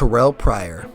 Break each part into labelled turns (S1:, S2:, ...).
S1: Terrelle Pryor.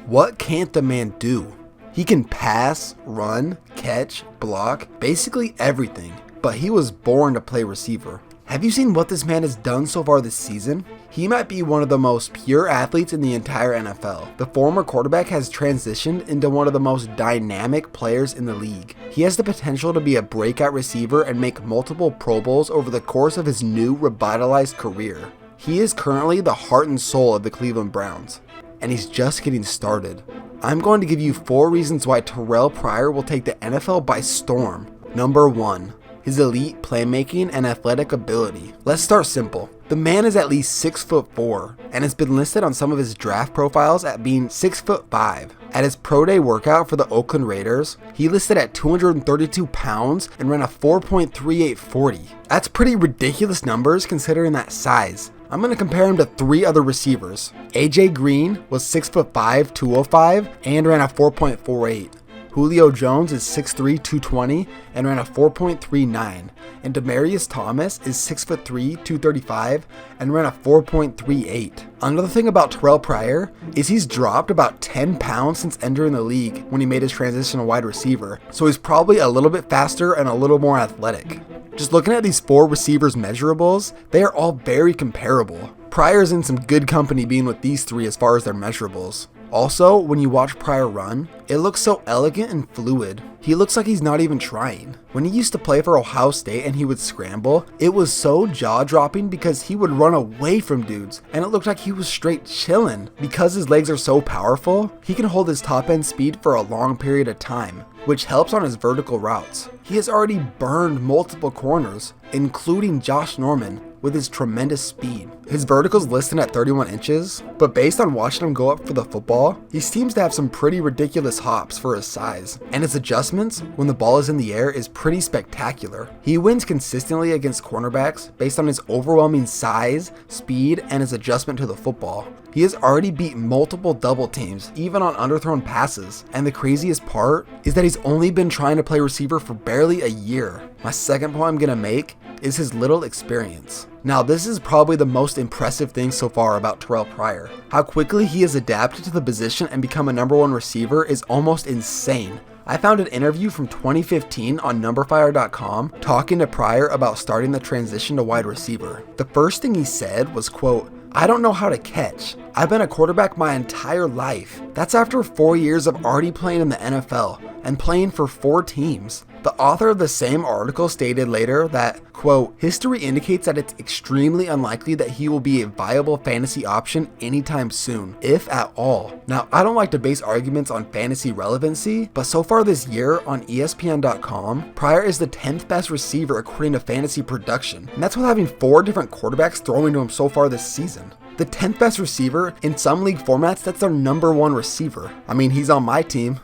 S1: What can't the man do? He can pass, run, catch, block, basically everything, but he was born to play receiver. Have you seen what this man has done so far this season? He might be one of the most pure athletes in the entire NFL. The former quarterback has transitioned into one of the most dynamic players in the league. He has the potential to be a breakout receiver and make multiple Pro Bowls over the course of his new revitalized career. He is currently the heart and soul of the Cleveland Browns, and he's just getting started. I'm going to give you 4 reasons why Terrelle Pryor will take the NFL by storm. Number 1. His elite playmaking and athletic ability. Let's start simple. The man is at least 6'4" and has been listed on some of his draft profiles at being 6'5". At his pro day workout for the Oakland Raiders, he listed at 232 pounds and ran a 4.38 40. That's pretty ridiculous numbers considering that size. I'm going to compare him to 3 other receivers. AJ Green was 6'5", 205 and ran a 4.48. Julio Jones is 6'3", 220 and ran a 4.39, and Demaryius Thomas is 6'3", 235 and ran a 4.38. Another thing about Terrelle Pryor is he's dropped about 10 pounds since entering the league when he made his transition to wide receiver, so he's probably a little bit faster and a little more athletic. Just looking at these 4 receivers' measurables, they are all very comparable. Pryor's in some good company being with these 3 as far as their measurables. Also, when you watch Pryor run, it looks so elegant and fluid. He looks like he's not even trying. When he used to play for Ohio State and he would scramble, it was so jaw-dropping because he would run away from dudes, and it looked like he was straight chilling. Because his legs are so powerful, he can hold his top-end speed for a long period of time, which helps on his vertical routes. He has already burned multiple corners, including Josh Norman, with his tremendous speed. His vertical's listed at 31 inches, but based on watching him go up for the football, he seems to have some pretty ridiculous hops for his size, and his adjustments when the ball is in the air is pretty spectacular. He wins consistently against cornerbacks based on his overwhelming size, speed, and his adjustment to the football. He has already beat multiple double teams, even on underthrown passes, and the craziest part is that he's only been trying to play receiver for barely a year. My second point I'm gonna make is his little experience. Now, this is probably the most impressive thing so far about Terrelle Pryor. How quickly he has adapted to the position and become a number 1 receiver is almost insane. I found an interview from 2015 on numberfire.com talking to Pryor about starting the transition to wide receiver. The first thing he said was, quote, "I don't know how to catch. I've been a quarterback my entire life." That's after 4 years of already playing in the NFL and playing for 4 teams. The author of the same article stated later that, quote, "History indicates that it's extremely unlikely that he will be a viable fantasy option anytime soon, if at all." Now, I don't like to base arguments on fantasy relevancy, but so far this year on ESPN.com, Pryor is the 10th best receiver according to fantasy production, and that's with having 4 different quarterbacks throwing to him so far this season. The 10th best receiver in some league formats, that's their number 1 receiver. I mean, he's on my team.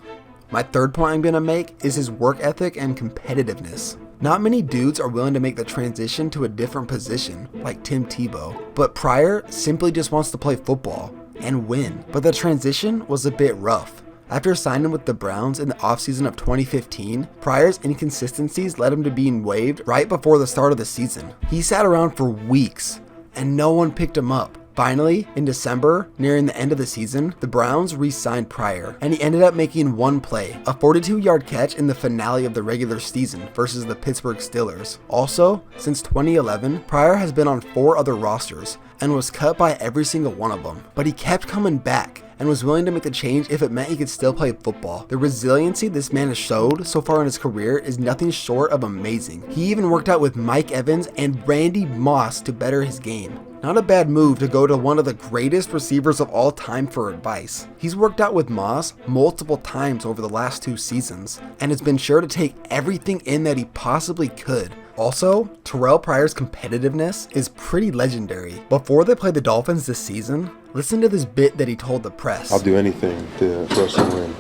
S1: My third point I'm going to make is his work ethic and competitiveness. Not many dudes are willing to make the transition to a different position, like Tim Tebow, but Pryor simply just wants to play football and win. But the transition was a bit rough. After signing with the Browns in the offseason of 2015, Pryor's inconsistencies led him to being waived right before the start of the season. He sat around for weeks, and no one picked him up. Finally, in December, nearing the end of the season, the Browns re-signed Pryor, and he ended up making 1 play, a 42-yard catch in the finale of the regular season versus the Pittsburgh Steelers. Also, since 2011, Pryor has been on 4 other rosters and was cut by every single one of them, but he kept coming back and was willing to make the change if it meant he could still play football. The resiliency this man has showed so far in his career is nothing short of amazing. He even worked out with Mike Evans and Randy Moss to better his game. Not a bad move to go to one of the greatest receivers of all time for advice. He's worked out with Moss multiple times over the last 2 seasons, and has been sure to take everything in that he possibly could. Also, Terrelle Pryor's competitiveness is pretty legendary. Before they play the Dolphins this season, listen to this bit that he told the press.
S2: "I'll do anything to rush and win.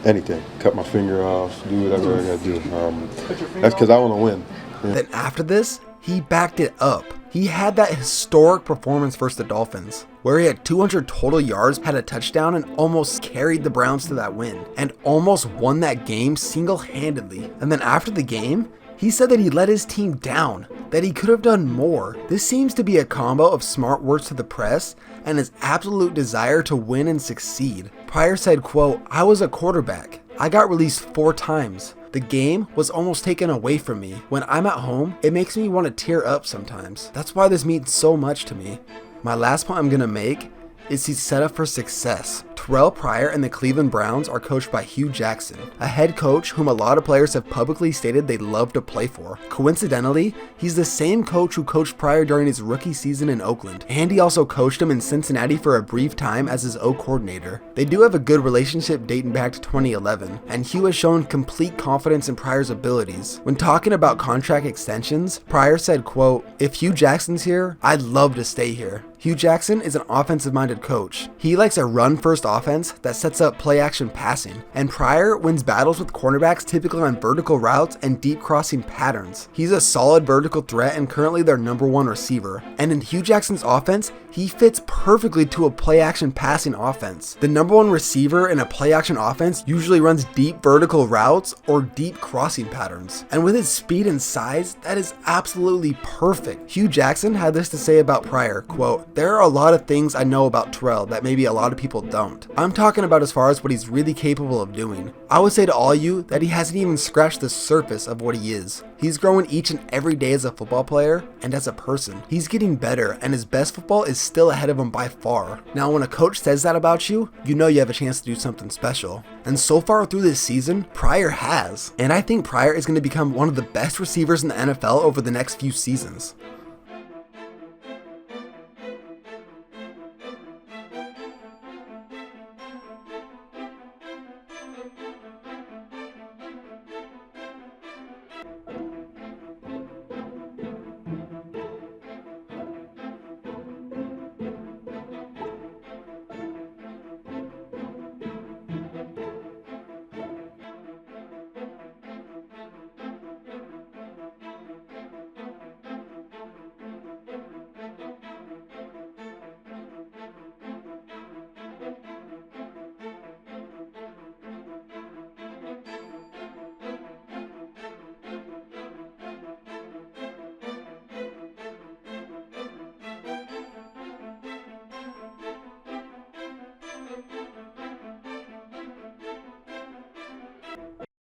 S2: Anything. Cut my finger off, do whatever I gotta do. That's because I want to win." Yeah.
S1: Then after this, he backed it up. He had that historic performance versus the Dolphins, where he had 200 total yards, had a touchdown, and almost carried the Browns to that win, and almost won that game single-handedly. And then after the game, He said that he let his team down, that he could have done more. This seems to be a combo of smart words to the press and his absolute desire to win and succeed. Pryor said, quote, "I was a quarterback. I got released 4 times. The game was almost taken away from me. When I'm at home, it makes me want to tear up sometimes. That's why this means so much to me." My last point I'm going to make is he's set up for success. Terrelle Pryor and the Cleveland Browns are coached by Hugh Jackson, a head coach whom a lot of players have publicly stated they'd love to play for. Coincidentally, he's the same coach who coached Pryor during his rookie season in Oakland, and he also coached him in Cincinnati for a brief time as his O coordinator. They do have a good relationship dating back to 2011, and Hugh has shown complete confidence in Pryor's abilities. When talking about contract extensions, Pryor said, quote, "If Hugh Jackson's here, I'd love to stay here." Hugh Jackson is an offensive-minded coach. He likes a run-first offense that sets up play-action passing, and Pryor wins battles with cornerbacks typically on vertical routes and deep crossing patterns. He's a solid vertical threat and currently their #1 receiver. And in Hugh Jackson's offense, he fits perfectly to a play-action passing offense. The #1 receiver in a play-action offense usually runs deep vertical routes or deep crossing patterns. And with his speed and size, that is absolutely perfect. Hugh Jackson had this to say about Pryor, quote, "There are a lot of things I know about Terrelle that maybe a lot of people don't. I'm talking about as far as what he's really capable of doing. I would say to all you that he hasn't even scratched the surface of what he is. He's growing each and every day as a football player and as a person. He's getting better and his best football is still ahead of him by far." Now, when a coach says that about you, you know you have a chance to do something special. And so far through this season, Pryor has. And I think Pryor is going to become one of the best receivers in the NFL over the next few seasons.